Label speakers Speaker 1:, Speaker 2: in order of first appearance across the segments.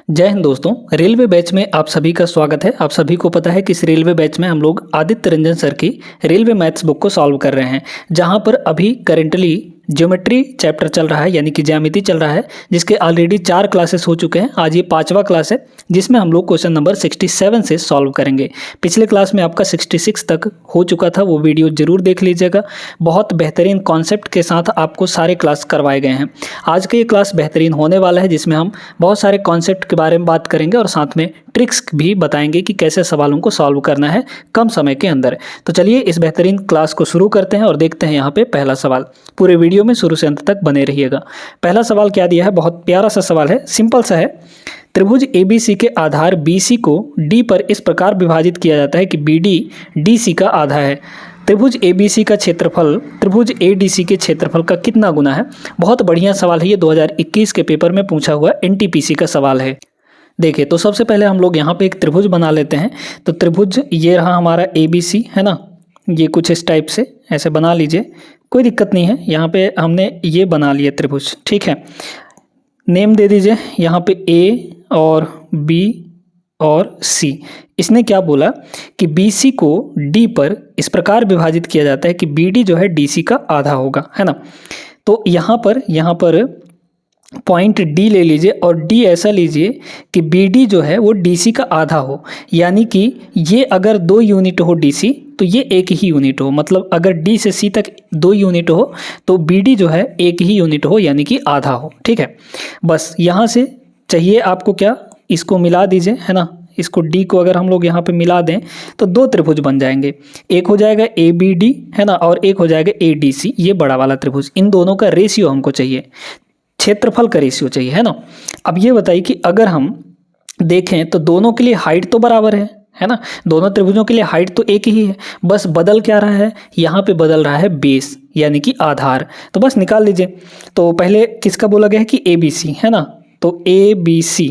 Speaker 1: जय हिंद दोस्तों। Railway batch में आप सभी का स्वागत है। आप सभी को पता है कि इस रेलवे बैच में हम लोग आदित्य रंजन सर की रेलवे मैथ्स बुक को सॉल्व कर रहे हैं, जहां पर अभी करेंटली ज्योमेट्री चैप्टर चल रहा है, यानी कि ज्यामिति चल रहा है, जिसके ऑलरेडी 4 क्लासेस हो चुके हैं। आज ये 5वां क्लास है, जिसमें हम लोग क्वेश्चन नंबर 67 से सॉल्व करेंगे। पिछले क्लास में आपका 66 तक हो चुका था, वो वीडियो जरूर देख लीजिएगा। बहुत बेहतरीन कॉन्सेप्ट के साथ आपको सारे क्लास करवाए गए हैं। आज का ये क्लास बेहतरीन होने वाला है, जिसमें हम बहुत सारे कॉन्सेप्ट के बारे में बात करेंगे और साथ में ट्रिक्स भी बताएंगे कि कैसे सवालों को सॉल्व करना है कम समय के अंदर। तो चलिए इस बेहतरीन क्लास को शुरू करते हैं और देखते हैं यहाँ पे पहला सवाल। पूरे वीडियो में शुरू से अंत तक बने रहिएगा। पहला सवाल क्या दिया है, बहुत प्यारा सा सवाल है, सिंपल सा है। त्रिभुज ABC के आधार BC को D पर इस प्रकार विभाजित किया जाता है कि BD DC का आधा है। त्रिभुज ABC का क्षेत्रफल त्रिभुज ADC के क्षेत्रफल का कितना गुना है। बहुत बढ़िया सवाल है, ये 2021 के पेपर में पूछा हुआ NTPC का सवाल है। देखिए, तो सबसे पहले हम लोग यहाँ पे एक त्रिभुज बना लेते हैं। तो त्रिभुज ये रहा हमारा ABC, है ना। ये कुछ इस टाइप से ऐसे बना लीजिए, कोई दिक्कत नहीं है। यहाँ पे हमने ये बना लिया त्रिभुज, ठीक है। नेम दे दीजिए यहाँ पे A और B और C। इसने क्या बोला कि BC को D पर इस प्रकार विभाजित किया जाता है कि BD जो है DC का आधा होगा, है ना। तो यहाँ पर पॉइंट D ले लीजिए और D ऐसा लीजिए कि BD जो है वो DC का आधा हो, यानी कि ये अगर 2 यूनिट हो DC तो ये एक ही यूनिट हो। मतलब अगर D से C तक 2 यूनिट हो तो BD जो है एक ही यूनिट हो, यानी कि आधा हो, ठीक है। बस यहाँ से चाहिए आपको क्या, इसको मिला दीजिए, है ना। इसको D को अगर हम लोग यहाँ पे मिला दें तो 2 त्रिभुज बन जाएंगे। एक हो जाएगा ABD, है ना, और एक हो जाएगा ADC, ये बड़ा वाला त्रिभुज। इन दोनों का रेशियो हमको चाहिए, क्षेत्रफल का रेशियो चाहिए, है ना। अब ये बताइए कि अगर हम देखें तो दोनों के लिए हाइट तो बराबर है ना। दोनों त्रिभुजों के लिए हाइट तो एक ही है, बस बदल क्या रहा है, यहाँ पे बदल रहा है बेस, यानी कि आधार। तो बस निकाल लीजिए। तो पहले किसका बोला गया है कि ABC, है ना। तो ABC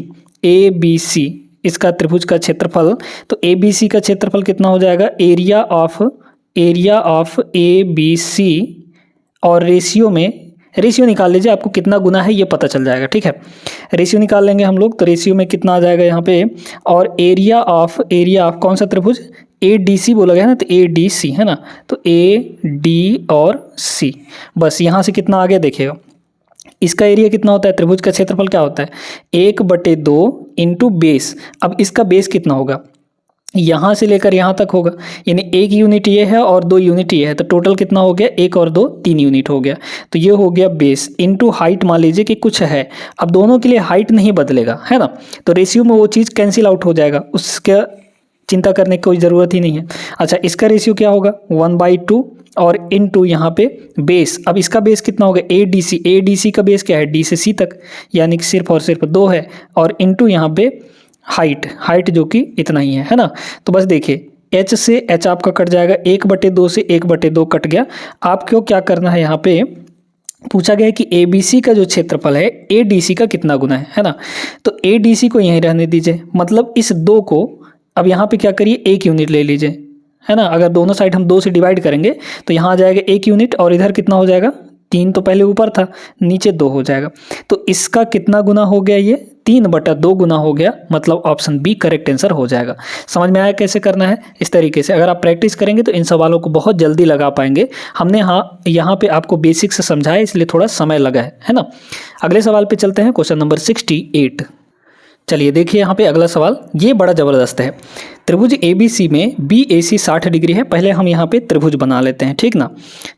Speaker 1: इसका त्रिभुज का क्षेत्रफल, तो ABC का क्षेत्रफल कितना हो जाएगा, एरिया ऑफ ABC, और रेशियो निकाल लीजिए, आपको कितना गुना है ये पता चल जाएगा, ठीक है। रेशियो निकाल लेंगे हम लोग, तो रेशियो में कितना आ जाएगा यहाँ पे, और एरिया ऑफ कौन सा त्रिभुज, ADC बोला गया ना, तो ADC, है ना। तो AD और C, बस यहाँ से कितना आ गया देखिएगा। इसका एरिया कितना होता है, त्रिभुज का क्षेत्रफल क्या होता है, 1/2 इंटू बेस। अब इसका बेस कितना होगा, यहाँ से लेकर यहाँ तक होगा, यानी 1 यूनिट ये है और 2 यूनिट ये है, तो टोटल कितना हो गया, 1 और 2 3 यूनिट हो गया। तो ये हो गया बेस इनटू हाइट, मान लीजिए कि कुछ है। अब दोनों के लिए हाइट नहीं बदलेगा, है ना, तो रेशियो में वो चीज़ कैंसिल आउट हो जाएगा, उसका चिंता करने की कोई ज़रूरत ही नहीं है। अच्छा, इसका रेशियो क्या होगा, 1/2 और इनटू यहाँ पे बेस। अब इसका बेस कितना होगा, ADC का बेस क्या है, D से C तक, यानी कि सिर्फ और सिर्फ 2 है, और इनटू यहाँ पे हाइट जो कि इतना ही है ना। तो बस देखिए, H से H आपका कट जाएगा, 1/2 से 1/2 कट गया। आपको क्या करना है, यहाँ पे पूछा गया है कि ABC का जो क्षेत्रफल है ADC का कितना गुना है ना। तो ADC को यहीं रहने दीजिए, मतलब इस 2 को अब यहाँ पे क्या करिए, 1 यूनिट ले लीजिए, है ना। अगर दोनों साइड हम 2 से डिवाइड करेंगे तो यहाँ आ जाएगा 1 यूनिट, और इधर कितना हो जाएगा, 3 तो पहले ऊपर था, नीचे 2 हो जाएगा। तो इसका कितना गुना हो गया, ये 3/2 गुना हो गया, मतलब ऑप्शन B करेक्ट आंसर हो जाएगा। समझ में आया कैसे करना है। इस तरीके से अगर आप प्रैक्टिस करेंगे तो इन सवालों को बहुत जल्दी लगा पाएंगे। हमने यहाँ पे आपको बेसिक से समझाया, इसलिए थोड़ा समय लगा है ना। अगले सवाल पे चलते हैं, क्वेश्चन नंबर 68। चलिए देखिए यहाँ पे अगला सवाल, ये बड़ा ज़बरदस्त है। त्रिभुज ABC में BAC 60 डिग्री है। पहले हम यहाँ पे त्रिभुज बना लेते हैं, ठीक ना।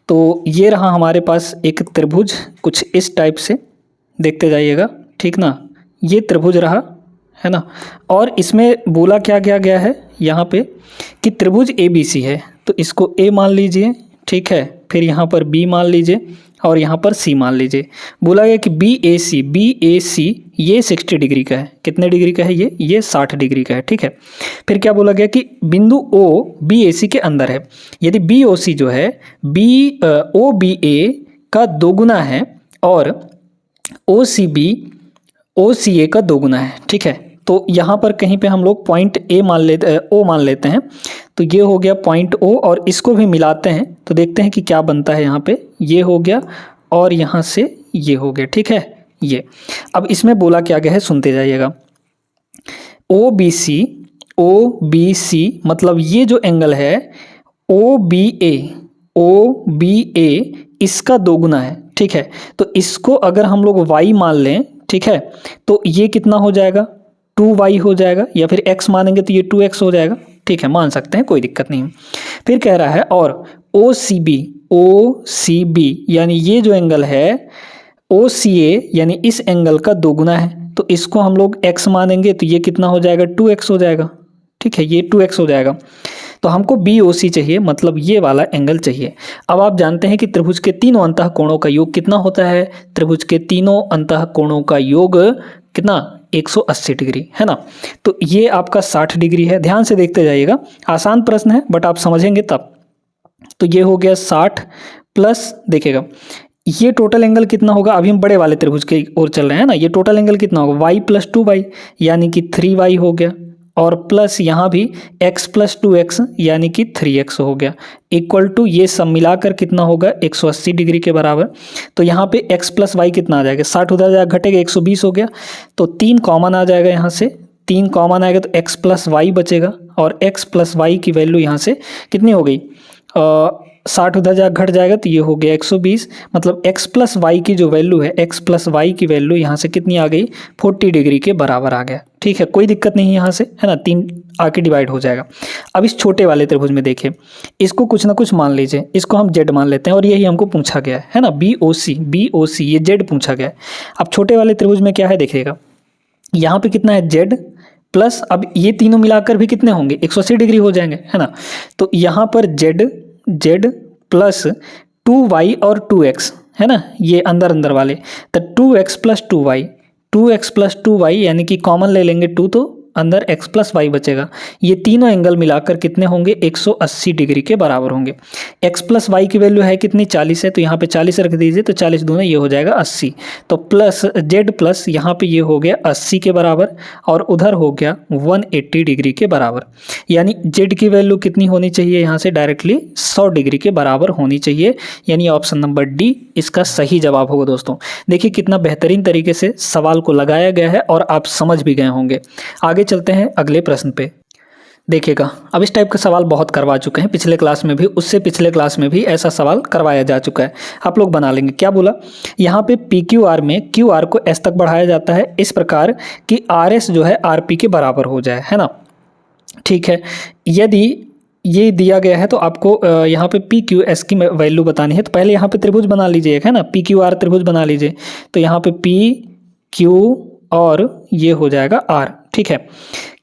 Speaker 1: तो ये रहा हमारे पास एक त्रिभुज, कुछ इस टाइप से, देखते जाइएगा, ठीक ना। ये त्रिभुज रहा, है ना। और इसमें बोला क्या गया है यहाँ पे कि त्रिभुज ABC है, तो इसको A मान लीजिए, ठीक है। फिर यहाँ पर B मान लीजिए और यहाँ पर C मान लीजिए। बोला गया कि BAC ये 60 डिग्री का है। कितने डिग्री का है ये 60 डिग्री का है, ठीक है। फिर क्या बोला गया कि बिंदु O BAC के अंदर है, यदि BOC जो है OBA का 2 गुना है और OCB OCA का 2 गुना है, ठीक है। तो यहाँ पर कहीं पे हम लोग पॉइंट O मान लेते हैं। तो ये हो गया पॉइंट O, और इसको भी मिलाते हैं तो देखते हैं कि क्या बनता है। यहाँ पे ये हो गया और यहाँ से ये हो गया, ठीक है। ये अब इसमें बोला क्या गया है, सुनते जाइएगा। OBC मतलब ये जो एंगल है OBA इसका दोगुना है, ठीक है। तो इसको अगर हम लोग y मान लें, ठीक है, तो ये कितना हो जाएगा 2y हो जाएगा, या फिर x मानेंगे तो ये 2x हो जाएगा, ठीक है, मान सकते हैं, कोई दिक्कत नहीं। फिर कह रहा है और OCB यानी ये जो एंगल है OCA यानी इस एंगल का दोगुना है, तो इसको हम लोग x मानेंगे तो ये कितना हो जाएगा 2x हो जाएगा, ठीक है, ये 2x हो जाएगा। तो हमको BOC चाहिए, मतलब ये वाला एंगल चाहिए। अब आप जानते हैं कि त्रिभुज के तीनों अंतः कोणों का योग कितना होता है, त्रिभुज के तीनों अंतः कोणों का योग कितना 180 डिग्री है ना। तो ये आपका 60 डिग्री है, ध्यान से देखते जाइएगा, आसान प्रश्न है बट आप समझेंगे तब। तो ये हो गया 60 प्लस, देखिएगा ये टोटल एंगल कितना होगा, अभी हम बड़े वाले त्रिभुज की ओर चल रहे हैं ना, ये टोटल एंगल कितना होगा y + 2y यानी कि 3y हो गया, और प्लस यहाँ भी x + 2x यानी कि 3x हो गया, इक्वल टू ये सब मिलाकर कितना होगा 180 डिग्री के बराबर। तो यहाँ पे x + y कितना आ जाएगा, 60 उधर जाएगा घटेगा 120 हो गया, तो 3 कॉमन आ जाएगा, यहाँ से 3 कॉमन आएगा तो x + y बचेगा, और x + y की वैल्यू यहाँ से कितनी हो गई 60 उधर जा घट जाएगा तो ये हो गया 120, मतलब x + y की जो वैल्यू है, x + y की वैल्यू यहाँ से कितनी आ गई 40 डिग्री के बराबर आ गया, ठीक है, कोई दिक्कत नहीं यहाँ से, है ना, 3 आके डिवाइड हो जाएगा। अब इस छोटे वाले त्रिभुज में देखिए, इसको कुछ ना कुछ मान लीजिए, इसको हम z मान लेते हैं, और यही हमको पूछा गया है ना, BOC ये z पूछा गया है। अब छोटे वाले त्रिभुज में क्या है देखिएगा, यहाँ पे कितना है z प्लस, अब ये तीनों मिलाकर भी कितने होंगे 180 डिग्री हो जाएंगे, है ना। तो यहाँ पर z प्लस 2y और 2x है ना, ये अंदर अंदर वाले, तो 2x + 2y यानी कि कॉमन ले लेंगे 2, तो अंदर x + y बचेगा। ये तीनों एंगल मिलाकर कितने होंगे 180 डिग्री के बराबर होंगे। x + y की वैल्यू है कितनी 40 है, तो यहाँ पे 40 रख दीजिए, तो 40 दूना ये हो जाएगा 80, तो प्लस z प्लस यहाँ पे ये हो गया 80 के बराबर, और उधर हो गया 180 डिग्री के बराबर। यानी z की वैल्यू कितनी होनी चाहिए, यहाँ से डायरेक्टली 100 डिग्री के बराबर होनी चाहिए, यानी ऑप्शन नंबर डी इसका सही जवाब होगा। दोस्तों देखिए कितना बेहतरीन तरीके से सवाल को लगाया गया है, और आप समझ भी गए होंगे। आगे चलते हैं अगले प्रश्न पे। देखिएगा अब इस टाइप का सवाल बहुत करवा चुके हैं, पिछले क्लास में भी, उससे पिछले क्लास में भी ऐसा सवाल करवाया जा चुका है, आप लोग बना लेंगे। क्या बोला, यहाँ पे PQR में QR को S तक बढ़ाया जाता है इस प्रकार कि RS जो है RP के बराबर हो जाए, है ना, ठीक है। यदि ये दिया गया है तो आपको यहाँ पे PQS की वैल्यू बतानी है, तो पहले यहाँ पे त्रिभुज बना लीजिए, है ना, PQR त्रिभुज बना लीजिए, तो यहाँ पे PQ और ये हो जाएगा R, ठीक है।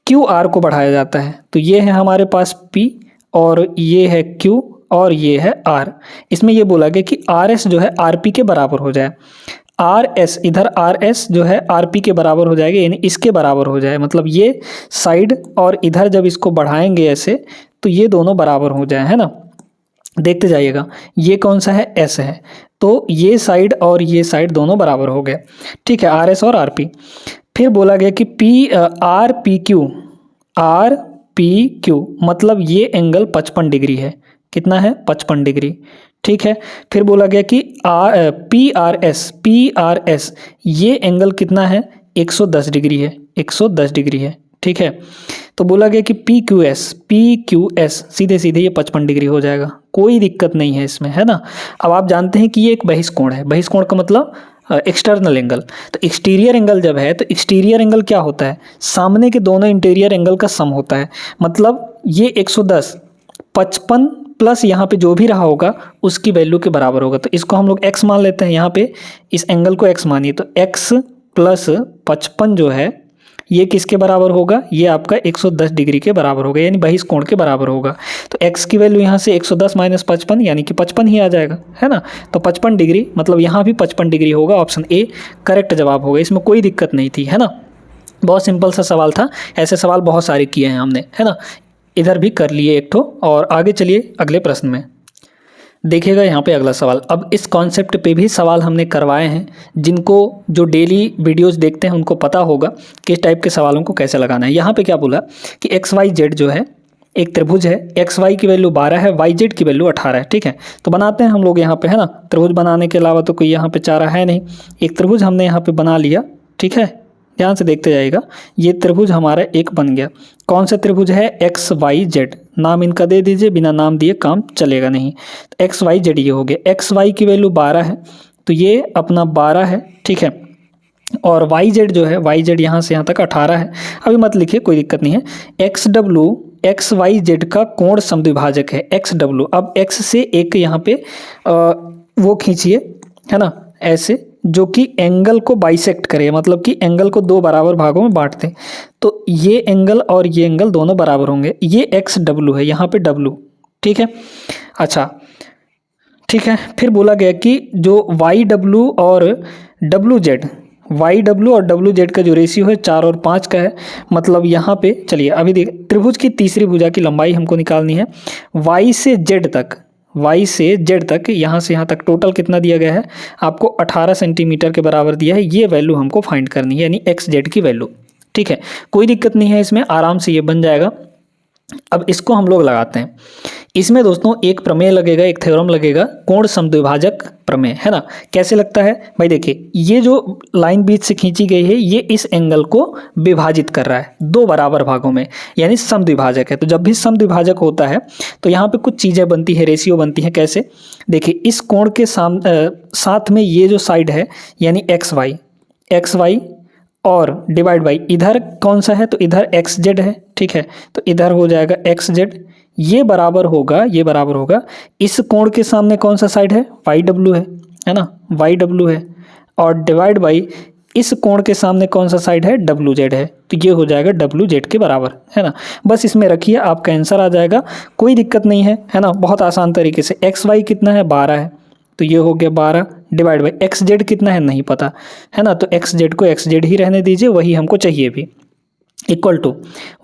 Speaker 1: QR को बढ़ाया जाता है, तो ये है हमारे पास P और ये है Q और ये है R। इसमें ये बोला गया कि RS जो है RP के बराबर हो जाए, RS इधर RS जो है RP के बराबर हो जाएगा, यानी इसके बराबर हो जाए, मतलब ये साइड और इधर जब इसको बढ़ाएंगे ऐसे तो ये दोनों बराबर हो जाए, है ना। देखते जाइएगा, ये कौन सा है S है, तो ये साइड और ये साइड दोनों बराबर हो गए, ठीक है, RS और RP। फिर बोला गया कि RPQ मतलब ये एंगल 55 डिग्री है, कितना है 55 डिग्री, ठीक है। फिर बोला गया कि PRS ये एंगल कितना है 110 डिग्री है, 110 डिग्री है, ठीक है। तो बोला गया कि PQS सीधे सीधे ये 55 डिग्री हो जाएगा, कोई दिक्कत नहीं है इसमें, है ना। अब आप जानते हैं कि ये एक बहिष्कोण है, बहिष्कोण का मतलब एक्सटर्नल एंगल। तो एक्सटीरियर एंगल जब है तो एक्सटीरियर एंगल क्या होता है, सामने के दोनों इंटीरियर एंगल का सम होता है, मतलब ये 110 55 प्लस यहाँ पे जो भी रहा होगा उसकी वैल्यू के बराबर होगा। तो इसको हम लोग x मान लेते हैं, यहाँ पे इस एंगल को x मानिए, तो x + 55 जो है ये किसके बराबर होगा, ये आपका 110 डिग्री के बराबर होगा, यानी बहिष्कोण के बराबर होगा। तो x की वैल्यू यहाँ से 110 - 55 यानी कि 55 ही आ जाएगा, है ना। तो 55 डिग्री मतलब यहाँ भी 55 डिग्री होगा, ऑप्शन ए करेक्ट जवाब होगा, इसमें कोई दिक्कत नहीं थी, है ना। बहुत सिंपल सा सवाल था, ऐसे सवाल बहुत सारे किए हैं हमने, है ना, इधर भी कर लिए एक ठो। और आगे चलिए अगले प्रश्न में। देखिएगा यहाँ पे अगला सवाल, अब इस कॉन्सेप्ट पे भी सवाल हमने करवाए हैं, जिनको जो डेली वीडियोस देखते हैं उनको पता होगा कि इस टाइप के सवालों को कैसे लगाना है। यहाँ पे क्या बोला कि XYZ जो है एक त्रिभुज है, XY की वैल्यू 12 है, YZ की वैल्यू 18 है, ठीक है। तो बनाते हैं हम लोग यहाँ पे, है ना, त्रिभुज बनाने के अलावा तो कोई यहाँ पे चारा है नहीं, एक त्रिभुज हमने यहाँ पे बना लिया, ठीक है, ध्यान से देखते जाइएगा। ये त्रिभुज हमारा एक बन गया। कौन सा त्रिभुज है? X Y Z. नाम इनका दे दीजिए, बिना नाम दिए काम चलेगा नहीं। तो एक्स वाई जेड ये हो गया। एक्स वाई की वैल्यू 12 है, तो ये अपना 12 है, ठीक है। और वाई जेड जो है, वाई जेड यहाँ से यहाँ तक 18 है। अभी मत लिखिए, कोई दिक्कत नहीं है। X W X Y Z का कोण समद्विभाजक है एक्स डब्लू। अब एक्स से एक यहाँ पे वो खींचिए, है ना, ऐसे, जो कि एंगल को बाइसेक्ट करे, मतलब कि एंगल को दो बराबर भागों में बांट दें। तो ये एंगल और ये एंगल दोनों बराबर होंगे। ये एक्स डब्लू है, यहाँ पे डब्लू, ठीक है। अच्छा, ठीक है। फिर बोला गया कि जो वाई डब्लू और डब्लू जेड, वाई डब्लू और डब्लू जेड का जो रेशियो है 4 और 5 का है। मतलब यहाँ पे चलिए अभी देख, त्रिभुज की तीसरी भुजा की लंबाई हमको निकालनी है। वाई से जेड तक, वाई से जेड तक, यहाँ से यहाँ तक टोटल कितना दिया गया है आपको? 18 सेंटीमीटर के बराबर दिया है। ये वैल्यू हमको फाइंड करनी है, यानी एक्स जेड की वैल्यू, ठीक है। कोई दिक्कत नहीं है, इसमें आराम से ये बन जाएगा। अब इसको हम लोग लगाते हैं। इसमें दोस्तों एक प्रमेय लगेगा, एक थ्योरम लगेगा, कोण समद्विभाजक प्रमेय, है ना। कैसे लगता है भाई? देखिए, ये जो लाइन बीच से खींची गई है, ये इस एंगल को विभाजित कर रहा है दो बराबर भागों में, यानी समद्विभाजक है। तो जब भी समद्विभाजक होता है तो यहाँ पे कुछ चीज़ें बनती है, रेशियो बनती है। कैसे? देखिए, इस कोण के साथ में ये जो साइड है, यानी एक्स वाई और डिवाइड बाई इधर कौन सा है? तो इधर एक्स जेड है, ठीक है। तो इधर हो जाएगा एक्स जेड। ये बराबर होगा इस कोण के सामने कौन सा साइड है? वाई डब्लू है ना, वाई डब्लू है। और डिवाइड बाई इस कोण के सामने कौन सा साइड है? डब्लू जेड है। तो ये हो जाएगा डब्लू जेड के बराबर, है ना। बस इसमें रखिए, आपका आंसर आ जाएगा, कोई दिक्कत नहीं है ना। बहुत आसान तरीके से। एक्स वाई कितना है? 12 है, तो ये हो गया 12 डिवाइड बाई एक्स जेड कितना है? नहीं पता, है ना। तो एक्स जेड को एक्स जेड ही रहने दीजिए, वही हमको चाहिए भी। इक्वल टू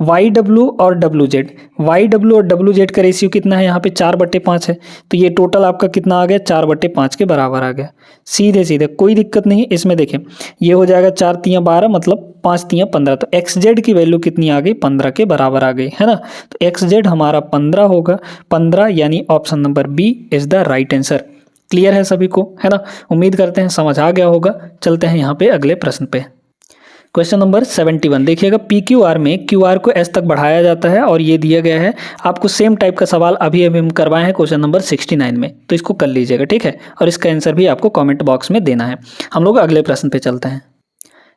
Speaker 1: वाई डब्लू और डब्लू जेड। वाई डब्लू और डब्लू जेड का रेशियो कितना है? यहाँ पे 4/5 है। तो ये टोटल आपका कितना आ गया? 4/5 के बराबर आ गया। सीधे सीधे, कोई दिक्कत नहीं। इसमें देखें, ये हो जाएगा 4 तियाँ 12, मतलब 5 तियाँ 15। तो एक्स जेड की वैल्यू कितनी आ गई? 15 के बराबर आ गई, है ना। तो एक्स जेड हमारा 15 होगा। 15 यानी option number B is the right answer. Clear है सभी को, है ना। उम्मीद करते हैं समझ आ गया होगा। चलते हैं यहाँ पे अगले प्रश्न पे। क्वेश्चन नंबर 71 देखिएगा। पी क्यू आर में क्यू आर को एस तक बढ़ाया जाता है और ये दिया गया है आपको। सेम टाइप का सवाल अभी हम करवाए हैं क्वेश्चन नंबर 69 में, तो इसको कर लीजिएगा, ठीक है। और इसका आंसर भी आपको कमेंट बॉक्स में देना है। हम लोग अगले प्रश्न पे चलते हैं।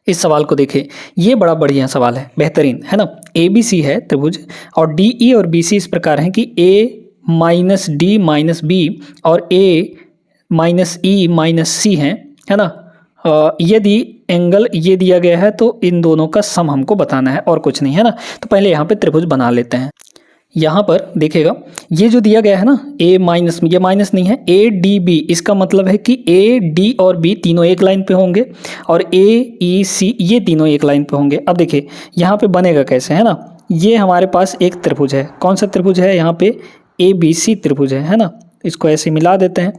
Speaker 1: इस सवाल को देखिए, ये बड़ा बढ़िया सवाल है, बेहतरीन, है ना। ए बी सी है त्रिभुज, और डी ई और बी सी इस प्रकार हैं कि ए माइनस डी माइनस बी और ए माइनस ई माइनस सी हैं, है ना। यदि एंगल ये दिया गया है तो इन दोनों का सम हमको बताना है, और कुछ नहीं, है ना। तो पहले यहाँ पे त्रिभुज बना लेते हैं। यहाँ पर देखिएगा, ये जो दिया गया है ना, ए माइनस, ये माइनस नहीं है, ए डी बी, इसका मतलब है कि ए डी और बी तीनों एक लाइन पे होंगे, और ए ई सी ये तीनों एक लाइन पे होंगे। अब देखिए यहाँ पे बनेगा कैसे, है ना। ये हमारे पास एक त्रिभुज है। कौन सा त्रिभुज है? यहाँ पे ए बी सी त्रिभुज है ना। इसको ऐसे मिला देते हैं।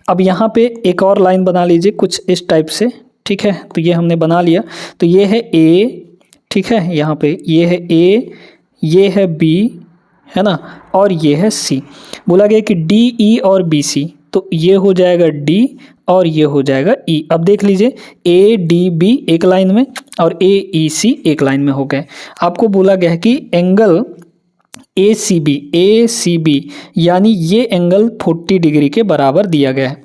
Speaker 1: अब यहाँ पे एक और लाइन बना लीजिए कुछ इस टाइप से, ठीक है। तो ये हमने बना लिया। तो ये है ए, ठीक है, यहाँ पे ये है ए, ये है बी, है ना, और ये है सी। बोला गया कि डी ई और बी सी, तो ये हो जाएगा डी और ये हो जाएगा ई। अब देख लीजिए, ए डी बी एक लाइन में और ए ई सी एक लाइन में हो गए। आपको बोला गया है कि एंगल ए सी बी यानी ये एंगल 40 डिग्री के बराबर दिया गया है।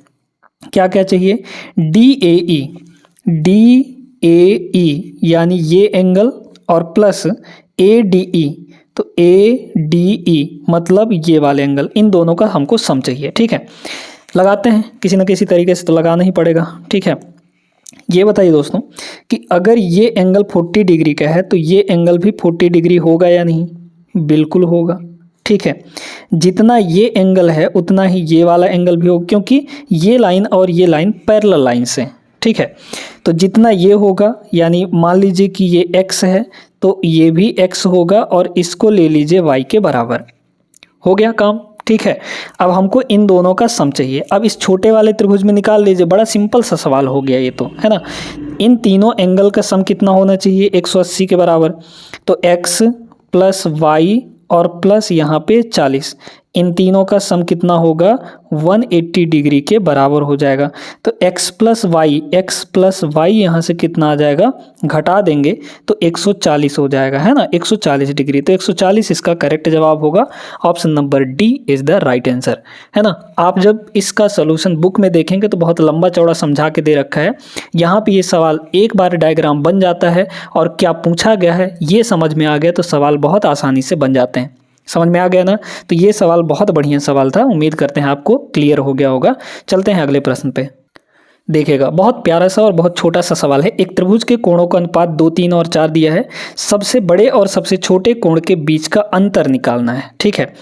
Speaker 1: क्या क्या चाहिए? डी ए ई यानी ये एंगल, और प्लस ए डी ई, तो ए डी ई मतलब ये वाले एंगल, इन दोनों का हमको सम चाहिए, ठीक है। लगाते हैं किसी न किसी तरीके से, तो लगाना ही पड़ेगा, ठीक है। ये बताइए दोस्तों कि अगर ये एंगल 40 डिग्री का है तो ये एंगल भी 40 डिग्री होगा या नहीं? बिल्कुल होगा, ठीक है। जितना ये एंगल है उतना ही ये वाला एंगल भी होगा, क्योंकि ये लाइन और ये लाइन पैरेलल लाइन्स हैं, ठीक है। तो जितना ये होगा, यानी मान लीजिए कि ये x है तो ये भी x होगा, और इसको ले लीजिए y के बराबर। हो गया काम, ठीक है। अब हमको इन दोनों का सम चाहिए। अब इस छोटे वाले त्रिभुज में निकाल लीजिए। बड़ा सिंपल सा सवाल हो गया ये तो, है ना। इन तीनों एंगल का सम कितना होना चाहिए? 180 के बराबर। तो x प्लस वाई और प्लस यहाँ पे 40, इन तीनों का सम कितना होगा 180 डिग्री के बराबर हो जाएगा। तो x प्लस वाई यहाँ से कितना आ जाएगा, घटा देंगे तो 140 हो जाएगा, है ना, 140 डिग्री। तो 140 इसका करेक्ट जवाब होगा। Option number D is the right answer, है ना। आप जब इसका सोल्यूशन बुक में देखेंगे तो बहुत लंबा चौड़ा समझा के दे रखा है। यहाँ पे ये सवाल एक बार डायग्राम बन जाता है और क्या पूछा गया है ये समझ में आ गया तो सवाल बहुत आसानी से बन जाते हैं। समझ में आ गया ना। तो ये सवाल बहुत बढ़िया सवाल था, उम्मीद करते हैं आपको क्लियर हो गया होगा। चलते हैं अगले प्रश्न पे। देखिएगा, बहुत प्यारा सा और बहुत छोटा सा सवाल है। एक त्रिभुज के कोणों का अनुपात 2, 3 और 4 दिया है। सबसे बड़े और सबसे छोटे कोण के बीच का अंतर निकालना है, ठीक है।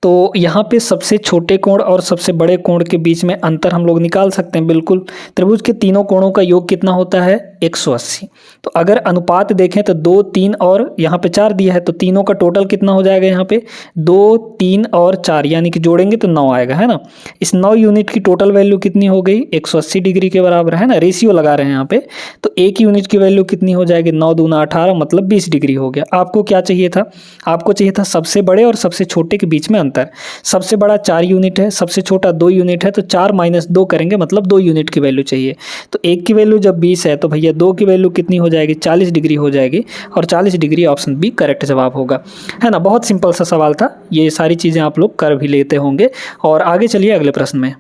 Speaker 1: तो यहाँ पे सबसे छोटे कोण और सबसे बड़े कोण के बीच में अंतर हम लोग निकाल सकते हैं, बिल्कुल। त्रिभुज के तीनों कोणों का योग कितना होता है 180। तो अगर अनुपात देखें तो 2, 3 और यहाँ पे 4 दिया है, तो तीनों का टोटल कितना हो जाएगा, यहाँ पे 2, 3 और 4 यानी कि जोड़ेंगे तो 9 आएगा, है ना। इस 9 यूनिट की टोटल वैल्यू कितनी हो गई, 180 डिग्री के बराबर, है ना। रेशियो लगा रहे हैं यहाँ पे, तो एक यूनिट की वैल्यू कितनी हो जाएगी, 9 दूना 18 मतलब 20 डिग्री हो गया। आपको क्या चाहिए था, आपको चाहिए था सबसे बड़े और सबसे छोटे के बीच में अंतर। सबसे बड़ा 4 यूनिट है, सबसे छोटा 2 यूनिट है, तो 4 - 2 करेंगे मतलब 2 यूनिट की वैल्यू चाहिए। तो एक की वैल्यू जब 20 है तो भैया 2 की वैल्यू कितनी हो जाएगी, 40 डिग्री हो जाएगी। और 40 डिग्री ऑप्शन बी करेक्ट जवाब होगा, है ना। बहुत सिंपल सा सवाल था, ये सारी चीज़ें आप लोग कर भी लेते होंगे। और आगे चलिए अगले प्रश्न में।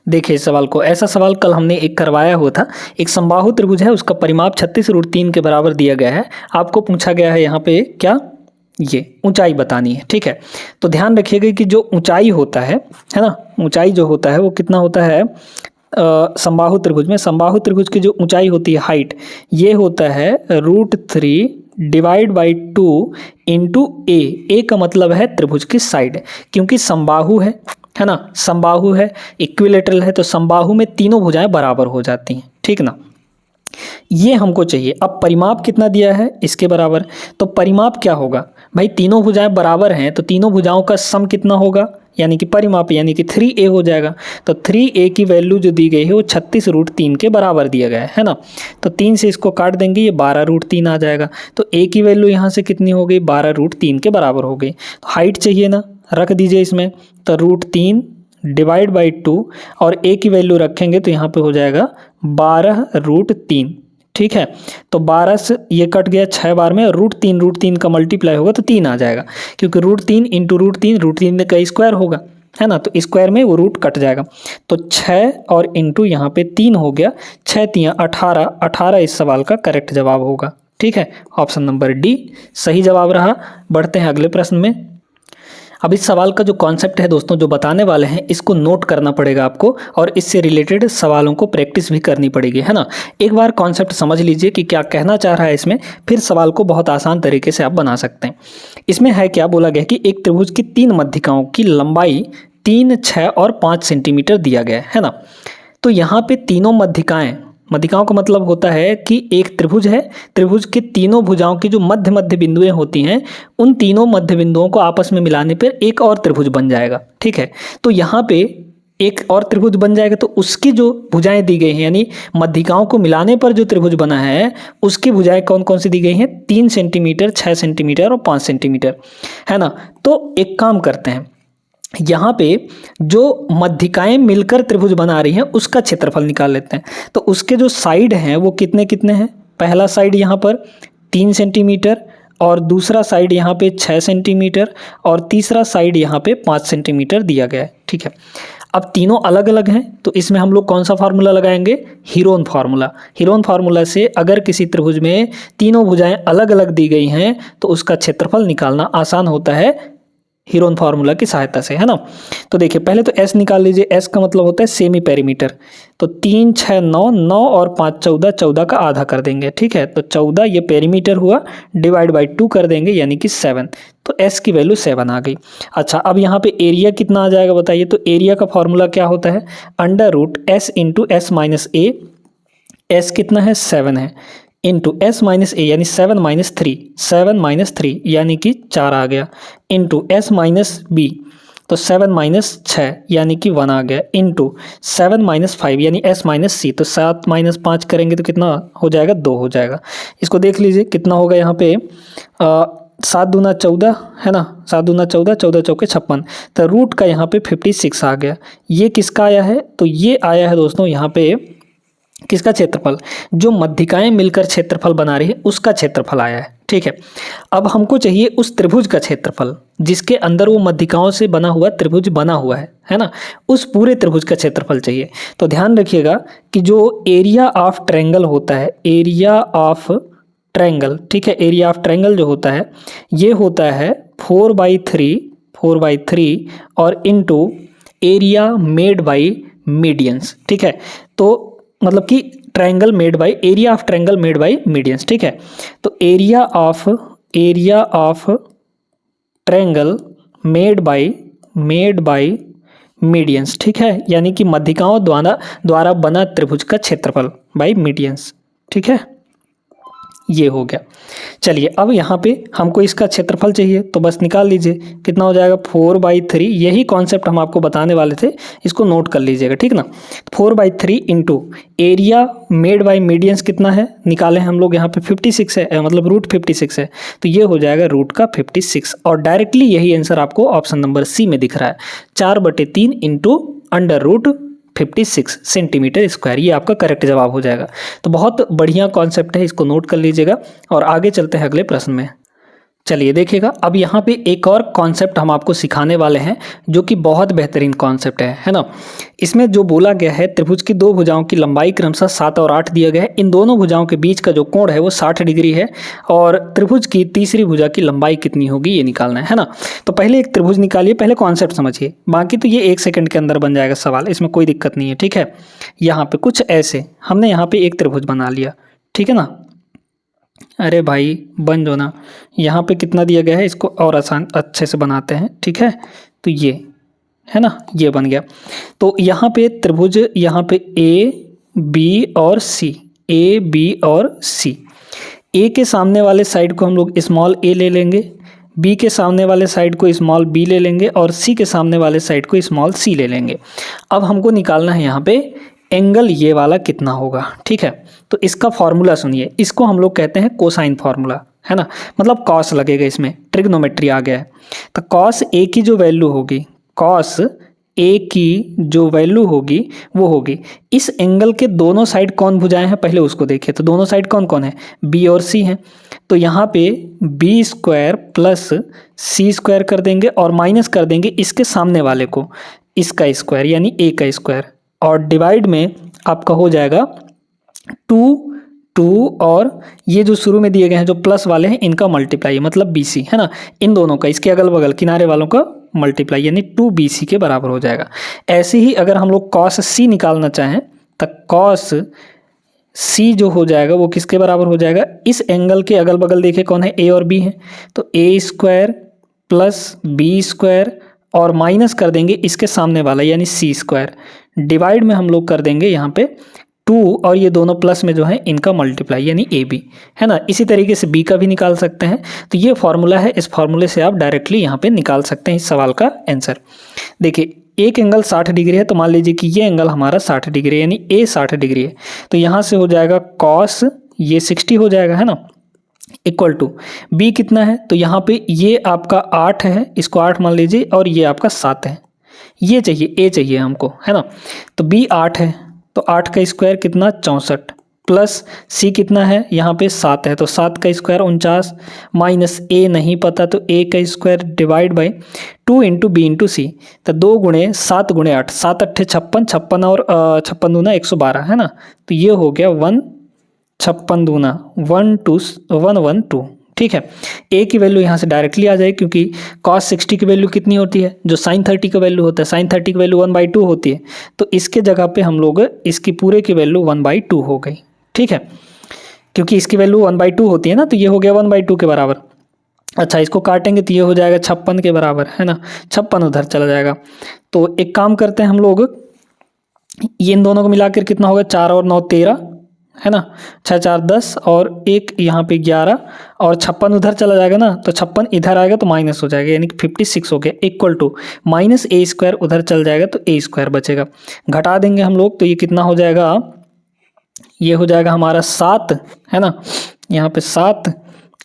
Speaker 1: देखिए इस सवाल को, ऐसा सवाल कल हमने एक करवाया हुआ था। एक समबाहु त्रिभुज है, उसका परिमाप 36√3 के बराबर दिया गया है। आपको पूछा गया है यहाँ पे क्या, ये ऊंचाई बतानी है, ठीक है। तो ध्यान रखिएगा कि जो ऊंचाई होता है ना, ऊंचाई जो होता है वो कितना होता है समबाहु त्रिभुज में। समबाहु त्रिभुज की जो ऊंचाई होती है, हाइट, ये होता है √3 डिवाइड बाई 2 इंटू ए का मतलब है त्रिभुज की साइड, क्योंकि समबाहु है ना, समबाहु है, इक्विलेटरल है, तो समबाहु में तीनों भुजाएं बराबर हो जाती हैं, ठीक ना। ये हमको चाहिए। अब परिमाप कितना दिया है, इसके बराबर। तो परिमाप क्या होगा भाई, तीनों भुजाएं बराबर हैं तो तीनों भुजाओं का सम कितना होगा, यानी कि परिमाप, यानी कि 3a हो जाएगा। तो 3a की वैल्यू जो दी गई है वो 36√3 के बराबर दिया गया है ना। तो 3 से इसको काट देंगे, ये 12√3 आ जाएगा। तो a की वैल्यू यहाँ से कितनी हो गई, 12√3 के बराबर हो गई। तो हाइट चाहिए ना, रख दीजिए इसमें। तो √3 डिवाइड बाई 2 और a की वैल्यू रखेंगे तो यहाँ पे हो जाएगा 12√3, ठीक है। तो 12 से ये कट गया 6 बार में, √3 का मल्टीप्लाई होगा तो 3 आ जाएगा, क्योंकि √3 इंटू √3 में का स्क्वायर होगा, है ना। तो स्क्वायर में वो रूट कट जाएगा। तो 6 और इंटू यहाँ पे 3 हो गया, 6 × 3 18, 18 इस सवाल का करेक्ट जवाब होगा, ठीक है। ऑप्शन नंबर डी सही जवाब रहा। बढ़ते हैं अगले प्रश्न में। अब इस सवाल का जो कॉन्सेप्ट है दोस्तों, जो बताने वाले हैं, इसको नोट करना पड़ेगा आपको और इससे रिलेटेड सवालों को प्रैक्टिस भी करनी पड़ेगी, है ना। एक बार कॉन्सेप्ट समझ लीजिए कि क्या कहना चाह रहा है इसमें, फिर सवाल को बहुत आसान तरीके से आप बना सकते हैं। इसमें है क्या, बोला गया कि एक त्रिभुज की 3 मध्यिकाओं की लंबाई 3, 6 और 5 सेंटीमीटर दिया गया है ना। तो यहाँ पे तीनों मध्यिकाओं का मतलब होता है कि एक त्रिभुज है, त्रिभुज के तीनों भुजाओं की जो मध्य बिंदुएं होती हैं, उन तीनों मध्य बिंदुओं को आपस में मिलाने पर एक और त्रिभुज बन जाएगा, ठीक है। तो यहाँ पे एक और त्रिभुज बन जाएगा, तो उसकी जो भुजाएं दी गई हैं, यानी मध्यिकाओं को मिलाने पर जो त्रिभुज बना है उसकी भुजाएं कौन कौन सी दी गई हैं, 3 सेंटीमीटर, 6 सेंटीमीटर और 5 सेंटीमीटर, है ना। तो एक काम करते हैं, यहाँ पे जो मध्यिकाएं मिलकर त्रिभुज बना रही हैं उसका क्षेत्रफल निकाल लेते हैं। तो उसके जो साइड हैं वो कितने कितने हैं, पहला साइड यहाँ पर 3 सेंटीमीटर और दूसरा साइड यहाँ पे 6 सेंटीमीटर और तीसरा साइड यहाँ पे 5 सेंटीमीटर दिया गया है, ठीक है। अब तीनों अलग अलग हैं तो इसमें हम लोग कौन सा फार्मूला लगाएंगे, हीरोन फार्मूला। हीरोन फार्मूला से अगर किसी त्रिभुज में तीनों भुजाएं अलग अलग दी गई हैं तो उसका क्षेत्रफल निकालना आसान होता है हीरोन फार्मूला की सहायता से, है ना। तो देखिए पहले तो S निकाल लीजिए। S का मतलब होता है सेमी पेरीमीटर। तो 3, 6, 9, 9 और 5 14, 14 का आधा कर देंगे, ठीक है। तो 14 ये पेरीमीटर हुआ, डिवाइड बाई 2 कर देंगे यानी कि 7। तो S की वैल्यू 7 आ गई। अच्छा, अब यहाँ पे एरिया कितना आ जाएगा बताइए। तो एरिया का फॉर्मूला क्या होता है, √S इंटू S माइनस ए। S कितना है, 7 है, इंटू S माइनस ए यानी 7 - 3 यानी कि 4 आ गया, इंटू S माइनस बी तो 7 - 6 यानी कि 1 आ गया, इंटू 7 - 5 यानी S माइनस सी। तो 7 - 5 करेंगे तो कितना हो जाएगा, 2 हो जाएगा। इसको देख लीजिए कितना होगा यहाँ पे 7 दूना 14 है ना, 7 दूना 14, 14 चौके 56, तो रूट का यहाँ पे 56 आ गया। ये किसका आया है, तो ये आया है दोस्तों यहाँ पे किसका क्षेत्रफल, जो मध्यिकाएं मिलकर क्षेत्रफल बना रही है उसका क्षेत्रफल आया है। ठीक है, अब हमको चाहिए उस त्रिभुज का क्षेत्रफल जिसके अंदर वो मध्यिकाओं से बना हुआ त्रिभुज बना हुआ है ना, उस पूरे त्रिभुज का क्षेत्रफल चाहिए। तो ध्यान रखिएगा कि जो एरिया ऑफ ट्रायंगल होता है, एरिया ऑफ ट्रायंगल, ठीक है, एरिया ऑफ ट्रायंगल जो होता है ये होता है 4/3 और into area made by medians. ठीक है, तो मतलब कि triangle made by, area of triangle made by medians. ठीक है, तो area of triangle made by medians. ठीक है, यानी कि मध्यिकाओं द्वारा बना त्रिभुज का क्षेत्रफल बाय मीडियंस। ठीक है, ये हो गया। चलिए अब यहाँ पे हमको इसका क्षेत्रफल चाहिए, तो बस निकाल लीजिए कितना हो जाएगा 4/3। यही कॉन्सेप्ट हम आपको बताने वाले थे, इसको नोट कर लीजिएगा, ठीक ना। 4/3 into area made by medians कितना है निकाले हम लोग, यहाँ पे 56 है, मतलब √56 है, तो ये हो जाएगा रूट का 56। और डायरेक्टली यही आंसर आपको ऑप्शन नंबर सी में दिख रहा है, 4/3 इंटू √56 सेंटीमीटर स्क्वायर, ये आपका करेक्ट जवाब हो जाएगा। तो बहुत बढ़िया कॉन्सेप्ट है, इसको नोट कर लीजिएगा और आगे चलते हैं अगले प्रश्न में। चलिए देखिएगा, अब यहाँ पे एक और कॉन्सेप्ट हम आपको सिखाने वाले हैं जो कि बहुत बेहतरीन कॉन्सेप्ट है ना। इसमें जो बोला गया है, त्रिभुज की दो भुजाओं की लंबाई क्रमशः 7 और 8 दिया गया है, इन दोनों भुजाओं के बीच का जो कोण है वो 60 डिग्री है, और त्रिभुज की तीसरी भुजा की लंबाई कितनी होगी ये निकालना है ना। तो पहले एक त्रिभुज निकालिए, पहले कॉन्सेप्ट समझिए, बाकी तो ये 1 सेकंड के अंदर बन जाएगा सवाल, इसमें कोई दिक्कत नहीं है। ठीक है, यहाँ पे कुछ ऐसे हमने यहाँ पे एक त्रिभुज बना लिया, ठीक है ना। अरे भाई बन जो ना, यहाँ पे कितना दिया गया है, इसको और आसान अच्छे से बनाते हैं। ठीक है, तो ये है ना, ये बन गया। तो यहाँ पे त्रिभुज, यहाँ पे ए बी और सी, ए बी और सी, ए के सामने वाले साइड को हम लोग स्मॉल ए ले लेंगे, बी के सामने वाले साइड को स्मॉल बी ले लेंगे, और सी के सामने वाले साइड को स्मॉल सी ले लेंगे। अब हमको निकालना है यहाँ पे एंगल ये वाला कितना होगा। ठीक है, तो इसका फॉर्मूला सुनिए, इसको हम लोग कहते हैं कोसाइन फार्मूला, है ना, मतलब कॉस लगेगा, इसमें ट्रिग्नोमेट्री आ गया है। तो कॉस ए की जो वैल्यू होगी, कॉस ए की जो वैल्यू होगी वो होगी, इस एंगल के दोनों साइड कौन भुजाएं हैं पहले उसको देखिए। तो दोनों साइड कौन कौन है, बी और सी हैं, तो यहाँ पे बी स्क्वायर प्लस सी स्क्वायर कर देंगे और माइनस कर देंगे इसके सामने वाले को, इसका स्क्वायर यानी ए का स्क्वायर, और डिवाइड में आपका हो जाएगा 2 और ये जो शुरू में दिए गए हैं जो प्लस वाले हैं इनका मल्टीप्लाई, मतलब BC है ना, इन दोनों का, इसके अगल बगल किनारे वालों का मल्टीप्लाई, यानी 2BC के बराबर हो जाएगा। ऐसे ही अगर हम लोग कॉस C निकालना चाहें तो कॉस C जो हो जाएगा वो किसके बराबर हो जाएगा, इस एंगल के अगल बगल देखे कौन है, A और B है, तो A square plus B square और माइनस कर देंगे इसके सामने वाला यानी C स्क्वायर, डिवाइड में हम लोग कर देंगे यहाँ पे 2 और ये दोनों प्लस में जो है इनका मल्टीप्लाई यानी AB, है ना। इसी तरीके से B का भी निकाल सकते हैं। तो ये फॉर्मूला है, इस फॉर्मूले से आप डायरेक्टली यहाँ पे निकाल सकते हैं इस सवाल का आंसर। देखिए एक एंगल 60 डिग्री है, तो मान लीजिए कि ये एंगल हमारा 60 डिग्री यानी A 60 डिग्री है, तो यहाँ से हो जाएगा कॉस ये 60 हो जाएगा, है ना, इक्वल टू B कितना है, तो यहाँ पे ये आपका 8 है, इसको 8 मान लीजिए, और ये आपका 7 है, ये चाहिए A चाहिए हमको, है ना। तो B 8 है, तो 8 का स्क्वायर कितना 64, प्लस C कितना है यहाँ पे 7 है, तो 7 का स्क्वायर 49, माइनस A नहीं पता तो A का square divide by 2 into B into C, तो 2 गुणे 7 गुणे 8, 7 8 56, 56 और 56 दूना 112, है ना। तो ये हो गया 56 दूना 112। ठीक है, A की वैल्यू यहाँ से डायरेक्टली आ जाए, क्योंकि cos 60 की वैल्यू कितनी होती है, जो sin 30 का वैल्यू होता है, sin 30 की वैल्यू 1/2 होती है, तो इसके जगह पे हम लोग इसकी पूरे की वैल्यू 1/2 हो गई। ठीक है, क्योंकि इसकी वैल्यू 1/2 होती है ना, तो ये हो गया 1/2 के बराबर। अच्छा, इसको काटेंगे तो ये हो जाएगा 56 के बराबर, है ना, 56 उधर चला जाएगा। तो एक काम करते हैं हम लोग, ये इन दोनों को मिलाकर कितना होगा, 4 और 9 13, है ना, 6 4 10 और 1 यहाँ पे 11, और 56 उधर चला जाएगा ना, तो 56 इधर आएगा तो माइनस हो जाएगा, यानी कि 56 हो गया, equal to minus A square उधर चल जाएगा तो A स्क्वायर बचेगा, घटा देंगे हम लोग, तो ये कितना हो जाएगा, ये हो जाएगा हमारा 7, है ना, यहाँ पे 7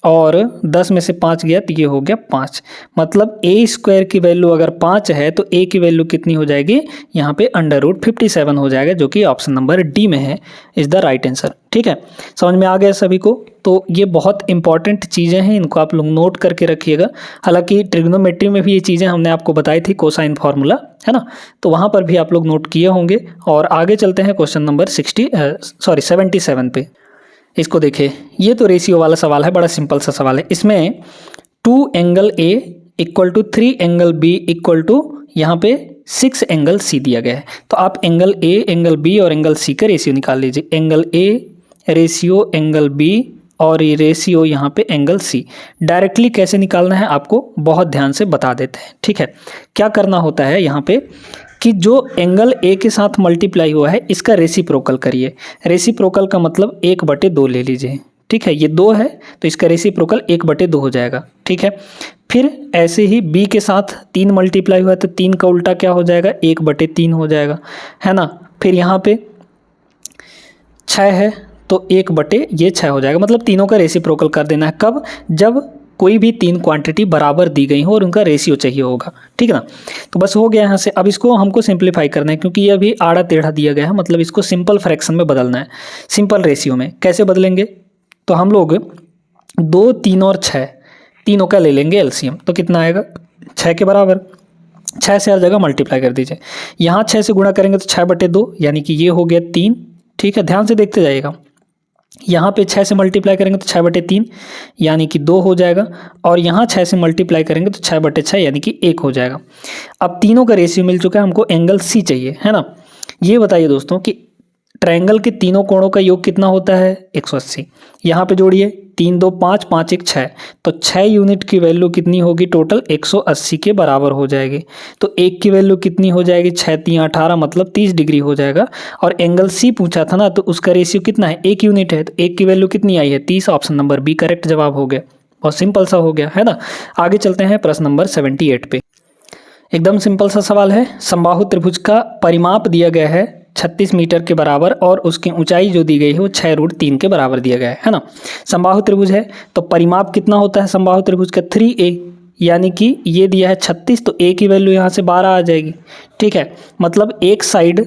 Speaker 1: और 10 में से 5 गया तो ये हो गया 5। मतलब ए स्क्वायर की वैल्यू अगर 5 है तो ए की वैल्यू कितनी हो जाएगी, यहाँ पे √57 हो जाएगा, जो कि ऑप्शन नंबर डी में है, इज़ द राइट आंसर। ठीक है, समझ में आ गया सभी को। तो ये बहुत इंपॉर्टेंट चीज़ें हैं, इनको आप लोग नोट करके रखिएगा। हालांकि ट्रिग्नोमेट्री में भी ये चीज़ें हमने आपको बताई थी, कोसाइन फार्मूला, है ना, तो वहाँ पर भी आप लोग नोट किए होंगे। और आगे चलते हैं क्वेश्चन नंबर 77 पे। इसको देखिए, ये तो रेशियो वाला सवाल है, बड़ा सिंपल सा सवाल है। इसमें 2 angle A equal to 3 angle B equal to यहाँ पे 6 एंगल सी दिया गया है। तो आप एंगल ए, एंगल बी और एंगल सी का रेशियो निकाल लीजिए। Angle A ratio angle B और ये रेशियो यहाँ पे एंगल सी। डायरेक्टली कैसे निकालना है आपको बहुत ध्यान से बता देते हैं। ठीक है, क्या करना होता है यहाँ पे कि जो एंगल ए के साथ मल्टीप्लाई हुआ है इसका रेसिप्रोकल करिए। रेसिप्रोकल का मतलब 1/2 ले लीजिए। ठीक है, ये 2 है तो इसका रेसिप्रोकल 1/2 हो जाएगा। ठीक है, फिर ऐसे ही बी के साथ 3 मल्टीप्लाई हुआ है तो 3 का उल्टा क्या हो जाएगा, 1/3 हो जाएगा, है ना। फिर यहाँ पे 6 है तो 1/6 हो जाएगा। मतलब तीनों का रेसिप्रोकल कर देना है। कब, जब कोई भी 3 क्वांटिटी बराबर दी गई हो और उनका रेशियो चाहिए होगा। ठीक है ना, तो बस हो गया यहाँ से। अब इसको हमको सिंप्लीफाई करना है क्योंकि ये अभी आड़ा टेढ़ा दिया गया है, मतलब इसको सिंपल फ्रैक्शन में बदलना है। सिंपल रेशियो में कैसे बदलेंगे, तो हम लोग 2, 3 और 6 तीनों का ले लेंगे एलसीएम। तो कितना आएगा, 6 के बराबर। 6 से हर जगह मल्टीप्लाई कर दीजिए। यहाँ 6 से गुणा करेंगे तो 6/2 यानी कि ये हो गया 3। ठीक है, ध्यान से देखते जाइएगा। यहाँ पे 6 से मल्टीप्लाई करेंगे तो 6/3 यानी कि 2 हो जाएगा। और यहाँ 6 से मल्टीप्लाई करेंगे तो 6/6 यानी कि 1 हो जाएगा। अब तीनों का रेशियो मिल चुका है, हमको एंगल सी चाहिए, है ना। ये बताइए दोस्तों कि ट्रायंगल के तीनों कोणों का योग कितना होता है, 180। यहाँ पे जोड़िए, 3 2 5 5 1 6, तो 6 यूनिट की वैल्यू कितनी होगी, टोटल 180 के बराबर हो जाएगी। तो 1 की वैल्यू कितनी हो जाएगी, 6 3 18, मतलब 30 डिग्री हो जाएगा। और एंगल सी पूछा था ना, तो उसका रेशियो कितना है, 1 यूनिट है, तो 1 की वैल्यू कितनी आई है, 30। ऑप्शन नंबर बी करेक्ट जवाब हो गया। बहुत सिंपल सा हो गया, है ना। आगे चलते हैं प्रश्न नंबर 78 पे। एकदम सिंपल सा सवाल है। समबाहु त्रिभुज का परिमाप दिया गया है 36 मीटर के बराबर और उसकी ऊंचाई जो दी गई है वो 6√3 के बराबर दिया गया है ना। समबाहु त्रिभुज है तो परिमाप कितना होता है समबाहु त्रिभुज का, 3a, यानी कि ये दिया है 36 तो a की वैल्यू यहाँ से 12 आ जाएगी। ठीक है, मतलब एक साइड,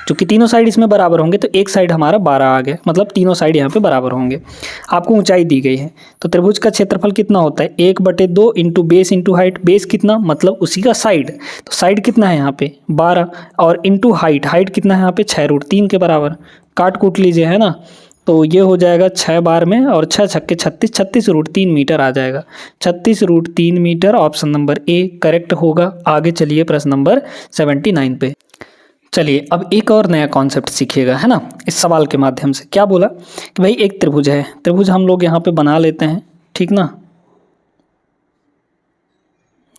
Speaker 1: चूँकि तीनों साइड इसमें बराबर होंगे तो एक साइड हमारा 12 आ गया, मतलब तीनों साइड यहाँ पे बराबर होंगे। आपको ऊंचाई दी गई है तो त्रिभुज का क्षेत्रफल कितना होता है, 1/2 into base into height. Base कितना, मतलब उसी का साइड, तो साइड कितना है यहाँ पे 12, और इंटू हाइट, हाइट कितना है यहाँ पे 6√3 के बराबर। काट कूट लीजिए, है ना, तो ये हो जाएगा 6 बार में और 6 छक्के 36, 36√3 मीटर आ जाएगा। 36√3 metre option number A correct होगा। आगे चलिए प्रश्न नंबर 79 पे। चलिए अब एक और नया कॉन्सेप्ट सीखिएगा, है ना। इस सवाल के माध्यम से क्या बोला कि भाई एक त्रिभुज है, त्रिभुज हम लोग यहाँ पे बना लेते हैं, ठीक ना।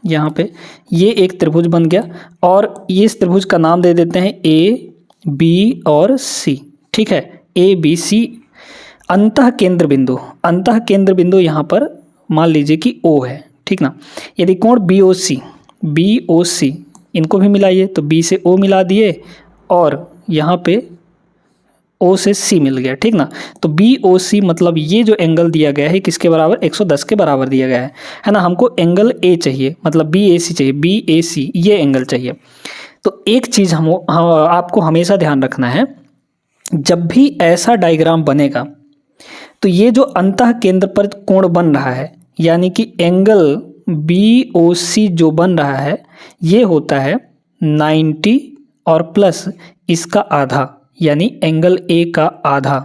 Speaker 1: यहाँ पे ये एक त्रिभुज बन गया और ये इस त्रिभुज का नाम दे देते हैं ए बी और सी। ठीक है, ए बी सी। अंतः केंद्र बिंदु यहाँ पर मान लीजिए कि ओ है, ठीक ना। यदि कोण बी ओ सी इनको भी मिलाइए, तो बी से ओ मिला दिए और यहाँ पे ओ से सी मिल गया, ठीक ना। तो बी ओ सी मतलब ये जो एंगल दिया गया है किसके बराबर, 110 के बराबर दिया गया है ना। हमको एंगल ए चाहिए, मतलब बी ए सी चाहिए, बी ए सी ये एंगल चाहिए। तो एक चीज़ आपको हमेशा ध्यान रखना है, जब भी ऐसा डायग्राम बनेगा तो ये जो अंतः केंद्र पर कोण बन रहा है, यानी कि एंगल बी ओ सी जो बन रहा है ये होता है 90 और प्लस इसका आधा, यानी एंगल ए का आधा।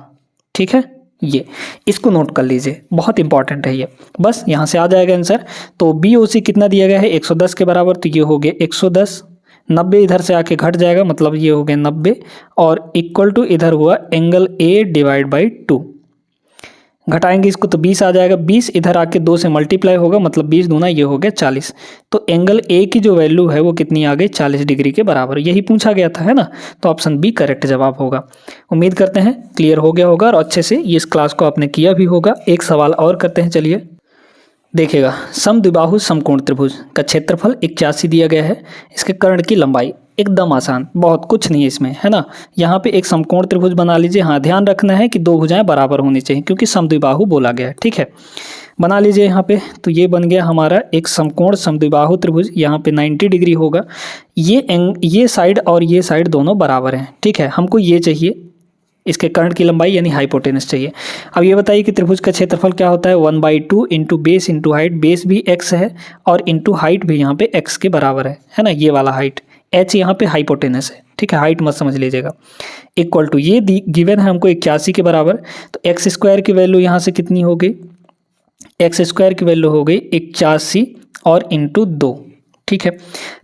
Speaker 1: ठीक है, ये इसको नोट कर लीजिए, बहुत इंपॉर्टेंट है ये। बस यहाँ से आ जाएगा आंसर। तो बी ओ सी कितना दिया गया है 110 के बराबर, तो ये हो गया 110। 90 इधर से आके घट जाएगा, मतलब ये हो गया 90 और इक्वल टू इधर हुआ एंगल ए डिवाइड बाई 2। घटाएंगे इसको तो 20 आ जाएगा, 20 इधर आके 2 से मल्टीप्लाई होगा, मतलब 20 दूना ये हो गया 40। तो एंगल ए की जो वैल्यू है वो कितनी आ गई, 40 डिग्री के बराबर। यही पूछा गया था, है ना। तो ऑप्शन बी करेक्ट जवाब होगा। उम्मीद करते हैं क्लियर हो गया होगा और अच्छे से ये इस क्लास को आपने किया भी होगा। एक सवाल और करते हैं, चलिए देखिएगा। समद्विबाहु समकोण त्रिभुज का क्षेत्रफल 81 दिया गया है, इसके कर्ण की लंबाई, एकदम आसान, बहुत कुछ नहीं है इसमें, है ना। यहाँ पे एक समकोण त्रिभुज बना लीजिए। हाँ, ध्यान रखना है कि दो भुजाएं बराबर होनी चाहिए क्योंकि समद्विबाहु बोला गया है, ठीक है। बना लीजिए यहाँ पे। तो ये बन गया हमारा एक समकोण समद्विबाहु त्रिभुज, यहाँ पे 90 डिग्री होगा। ये साइड और ये साइड दोनों बराबर हैं, ठीक है। हमको ये चाहिए, इसके कर्ण की लंबाई यानी हाइपोटेनस चाहिए। अब ये बताइए कि त्रिभुज का क्षेत्रफल क्या होता है, 1/2 into base into height. Base भी x है और इंटू हाइट भी यहाँ पे x के बराबर है ना, ये वाला हाइट। h यहाँ पे हाइपोटेनस है, ठीक है, हाइट मत समझ लीजिएगा। इक्वल टू ये गिवन है हमको 81 के बराबर। तो एक्स स्क्वायर की वैल्यू यहाँ से कितनी हो गई, एक्स स्क्वायर की वैल्यू हो गई 81 और इंटू 2, ठीक है।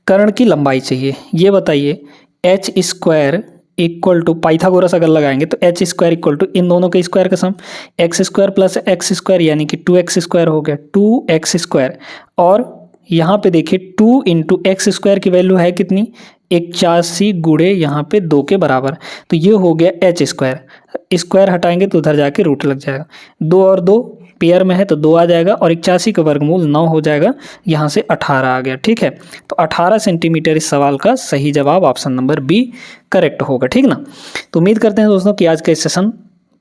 Speaker 1: कर्ण की लंबाई चाहिए, ये बताइए H square equal to, Pythagoras अगर लगाएंगे तो एच स्क्वायर इक्वल टू इन दोनों के स्क्वायर का sum, X square plus X square यानी कि 2x स्क्वायर हो गया, 2x स्क्वायर। और यहाँ पे देखिए 2 इंटू एक्स स्क्वायर की वैल्यू है कितनी, 81 गुणे यहाँ पे 2 के बराबर, तो ये हो गया एच स्क्वायर। स्क्वायर हटाएंगे तो उधर जाके रूट लग जाएगा, 2 और 2 पेयर में है तो 2 आ जाएगा और 81 का वर्गमूल 9 हो जाएगा, यहाँ से 18 आ गया, ठीक है। तो 18 सेंटीमीटर इस सवाल का सही जवाब ऑप्शन नंबर बी करेक्ट होगा, ठीक ना। तो उम्मीद करते हैं दोस्तों कि आज का सेशन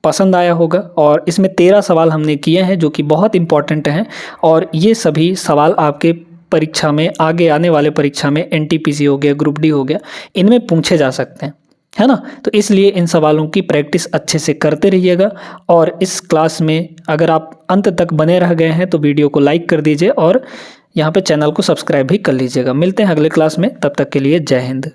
Speaker 1: पसंद आया होगा और इसमें 13 सवाल हमने किए हैं जो कि बहुत इंपॉर्टेंट हैं और ये सभी सवाल आपके परीक्षा में, आगे आने वाले परीक्षा में NTPC हो गया, ग्रुप डी हो गया, इनमें पूछे जा सकते हैं, है ना। तो इसलिए इन सवालों की प्रैक्टिस अच्छे से करते रहिएगा और इस क्लास में अगर आप अंत तक बने रह गए हैं तो वीडियो को लाइक कर दीजिए और यहाँ पे चैनल को सब्सक्राइब भी कर लीजिएगा। मिलते हैं अगले क्लास में, तब तक के लिए जय हिंद।